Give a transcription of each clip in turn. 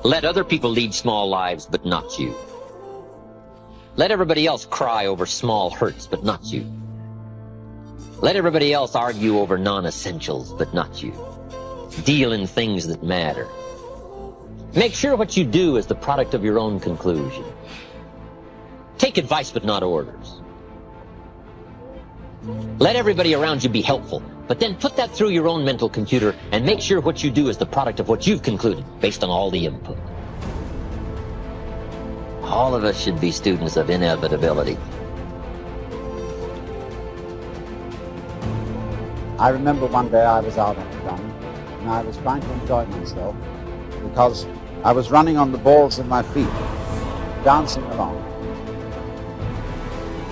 Let other people lead small lives, but not you. Let everybody else cry over small hurts, but not you. Let everybody else argue over non-essentials, but not you. Deal in things that matter. Make sure what you do is the product of your own conclusion. Take advice, but not orders. Let everybody around you be helpful, but then put that through your own mental computer and make sure what you do is the product of what you've concluded based on all the input. All of us should be students of inevitability. I remember one day I was out on the run and I was trying to enjoy myself because I was running on the balls of my feet, dancing along.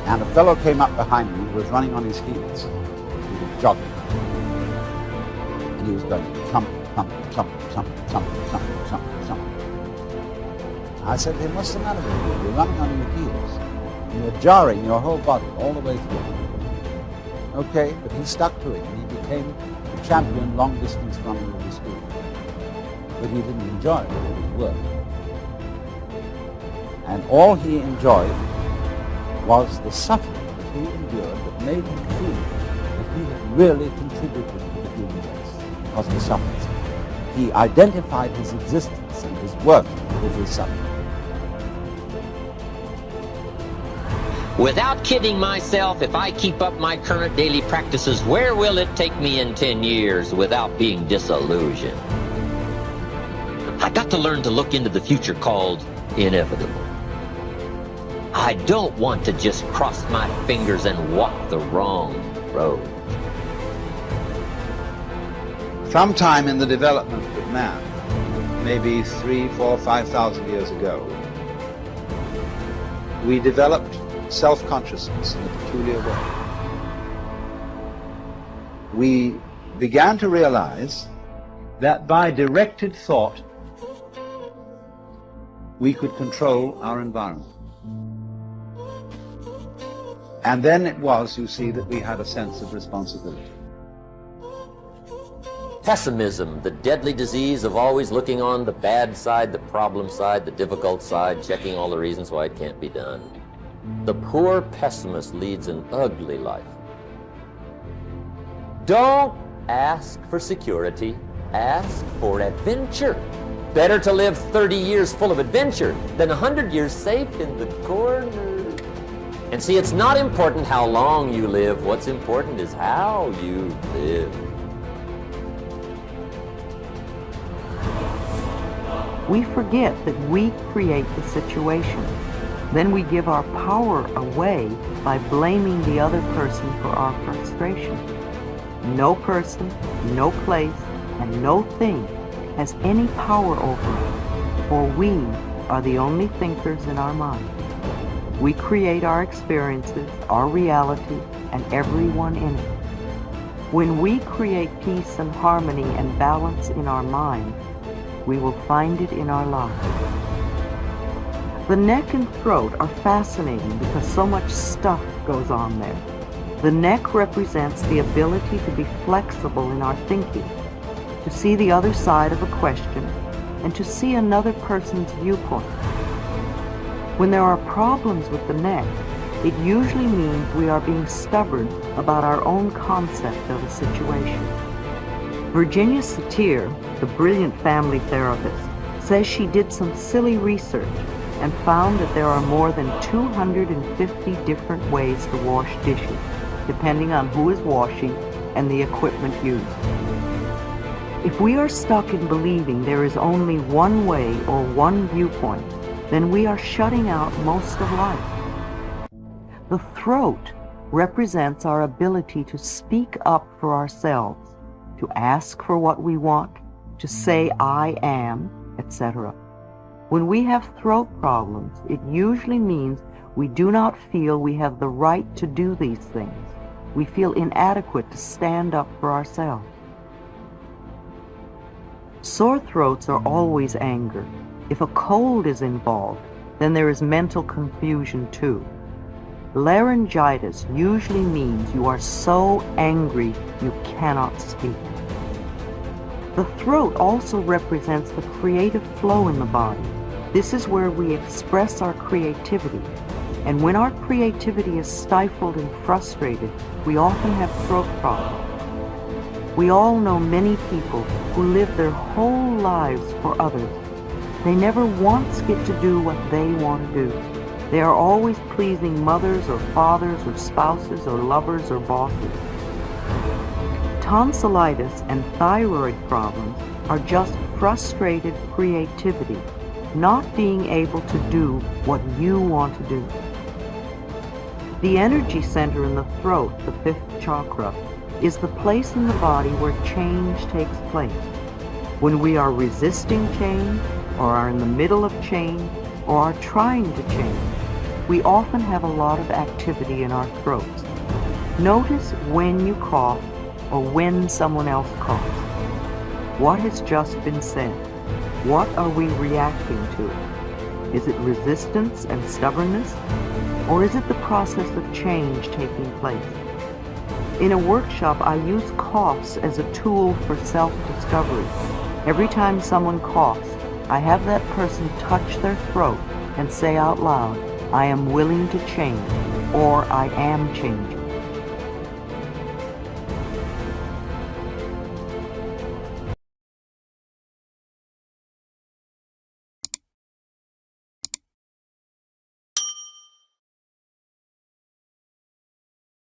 And a fellow came up behind me who was running on his heels. He was jogging. And he was going thump, thump, thump, thump, thump, thump, thump, thump. I said to him, what's the matter with you? You're running on your heels. And you're jarring your whole body all the way through. Okay, but he stuck to it and he became the champion long distance runner of the school. But he didn't enjoy it, it was work. And all he enjoyed was the suffering that he endured that made him feel that he had really contributed to the human race because he suffered. He identified his existence and his work with his suffering. Without kidding myself, if I keep up my current daily practices, where will it take me in 10 years without being disillusioned? I got to learn to look into the future called inevitable. I don't want to just cross my fingers and walk the wrong road. Sometime in the development of man, maybe 3, 4, 5,000 years ago, we developed self-consciousness in a peculiar way. We began to realize that by directed thought, we could control our environment. And then it was, you see, that we had a sense of responsibility. Pessimism, the deadly disease of always looking on the bad side, the problem side, the difficult side, checking all the reasons why it can't be done. The poor pessimist leads an ugly life. Don't ask for security, ask for adventure. Better to live 30 years full of adventure than 100 years safe in the corner. And see, it's not important how long you live. What's important is how you live. We forget that we create the situation. Then we give our power away by blaming the other person for our frustration. No person, no place, and no thing has any power over us, for we are the only thinkers in our mind. We create our experiences, our reality, and everyone in it. When we create peace and harmony and balance in our mind, we will find it in our lives. The neck and throat are fascinating because so much stuff goes on there. The neck represents the ability to be flexible in our thinking, to see the other side of a question, and to see another person's viewpoint. When there are problems with the neck, it usually means we are being stubborn about our own concept of a situation. Virginia Satir, the brilliant family therapist, says she did some silly research and found that there are more than 250 different ways to wash dishes, depending on who is washing and the equipment used. If we are stuck in believing there is only one way or one viewpoint, then we are shutting out most of life. The throat represents our ability to speak up for ourselves, to ask for what we want, to say I am, etc. When we have throat problems, it usually means we do not feel we have the right to do these things. We feel inadequate to stand up for ourselves. Sore throats are always anger. If a cold is involved, then there is mental confusion too. Laryngitis usually means you are so angry you cannot speak. The throat also represents the creative flow in the body. This is where we express our creativity. And when our creativity is stifled and frustrated, we often have throat problems. We all know many people who live their whole lives for others. They never once get to do what they want to do. They are always pleasing mothers or fathers or spouses or lovers or bosses. Tonsillitis and thyroid problems are just frustrated creativity, not being able to do what you want to do. The energy center in the throat, the fifth chakra, is the place in the body where change takes place. When we are resisting change, or are in the middle of change, or are trying to change, we often have a lot of activity in our throats. Notice when you cough or when someone else coughs. What has just been said? What are we reacting to? Is it resistance and stubbornness? Or is it the process of change taking place? In a workshop, I use coughs as a tool for self-discovery. Every time someone coughs, I have that person touch their throat and say out loud, I am willing to change, or I am changing.